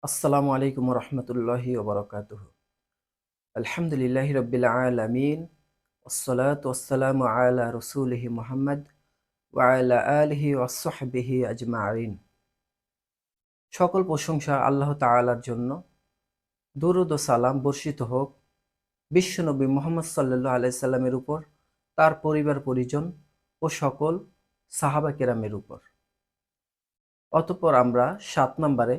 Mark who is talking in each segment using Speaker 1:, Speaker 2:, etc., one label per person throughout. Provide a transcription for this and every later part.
Speaker 1: আসসালামু আলাইকুম রহমতুল্লাহি ওবরাকাতুহু। আলহামদুলিল্লাহি রব্বিল আলামিন, ওয়াসসালাতু ওয়াসসালামু আলা রসুলিহি মুহাম্মদ ওয়া আলা আলিহি ওয়াসসাহবিহি আজমাইন। সকল প্রশংসা আল্লাহ তাআলার জন্য। দুরূদ ও সালাম বর্ষিত হোক বিশ্বনবী মুহাম্মদ সাল্লাল্লাহু আলাইহি সাল্লামের উপর, তার পরিবার পরিজন ও সকল সাহাবা কেরামের উপর। অতঃপর আমরা 7 নম্বরে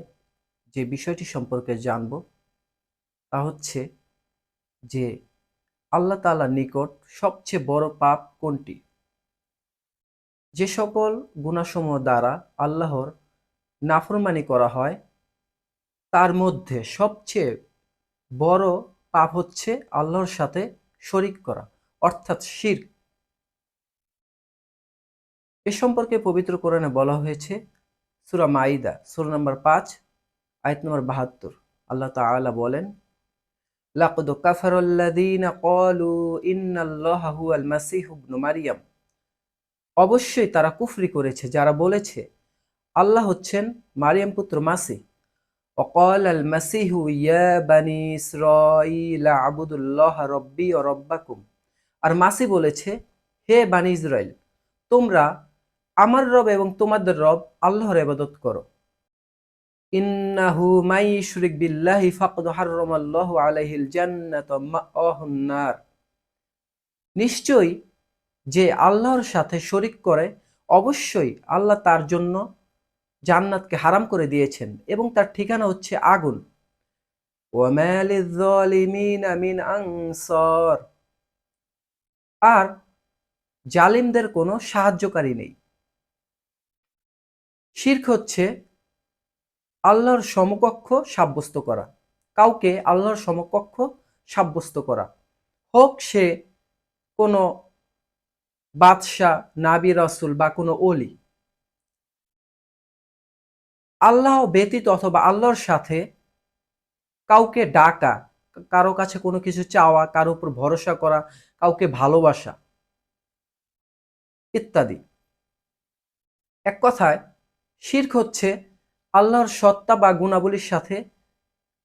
Speaker 1: যে বিষয়টি সম্পর্কে জানব তা হচ্ছে যে আল্লাহ তাআলার নিকট সবচেয়ে বড় পাপ কোনটি? যে সকল গুনাহসমূহ দ্বারা আল্লাহর নাফরমানি করা হয় তার মধ্যে সবচেয়ে বড় পাপ হচ্ছে আল্লাহর সাথে শরিক করা, অর্থাৎ শিরক। এ সম্পর্কে পবিত্র কোরআনে বলা হয়েছে সূরা মাইদা সূরা নম্বর 5 আয়াত নম্বর 72। আল্লাহ তাআলা বলেন, লাকদ কাফারাল্লাযীনা ক্বালু ইন্নাল্লাহা হুয়াল মাসীহু ইবনু মারইয়াম। অবশ্যই তারা কুফরি করেছে যারা বলেছে আল্লাহ হচ্ছেন মারিয়াম পুত্র মাসিহ। وقال المسيح يا بني إسرائيل اعبدوا الله ربي وربكم। আর মাসিহ বলেছে, হে বানি ইসরাইল, তোমরা আমার রব এবং তোমাদের রব আল্লাহর ইবাদত করো। ইন্নাহু মাই ইউশরিক বিল্লাহি ফাকাদ হাররামাল্লাহু আলাইহিল জান্নাতা ওয়া মাওয়াহুন নার। নিশ্চয়ই যে আল্লাহর সাথে শরিক করে অবশ্যই আল্লাহ তার জন্য জান্নাতকে হারাম করে দিয়েছেন এবং তার ঠিকানা হচ্ছে আগুন। ওয়ামা লিয-যালিমিনা মিন আনসার। আর জালিমদের কোনো সাহায্যকারী নেই। শিরক হচ্ছে আল্লাহর সমকক্ষ সাব্যস্ত করা, কাউকে আল্লাহর সমকক্ষ সাব্যস্ত করা, হোক সে কোনো বাদশাহ, নাবী, রাসূল বা কোনো ওলি। আল্লাহ ব্যতীত অথবা আল্লাহর সাথে কাউকে ডাকা, কারো কাছে কোনো কিছু চাওয়া, কারো উপর ভরসা করা, কাউকে ভালোবাসা ইত্যাদি। এক কথায় শিরক হচ্ছে আল্লাহর সত্তা বা গুণাবলীর সাথে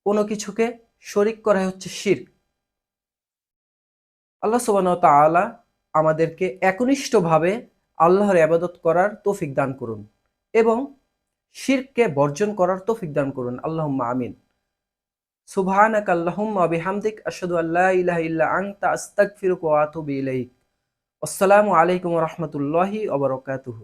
Speaker 1: কোনো কিছুকে শরিক করা হচ্ছে শিরক। আল্লাহ সুবহানাহু ওয়া তাআলা আমাদেরকে একনিষ্ঠভাবে আল্লাহর ইবাদত করার তৌফিক দান করুন এবং শিরককে বর্জন করার তৌফিক দান করুন। আল্লাহুম্মা আমিন। সুবহানাকা আল্লাহুম্মা ওয়া বিহামদিক আশহাদু আল্লা ইলাহা ইল্লা আনতা আস্তাগফিরুকা ওয়া আতুবু ইলাইক। আসসালামু আলাইকুম ওয়া রাহমাতুল্লাহি ওয়া বারাকাতুহু।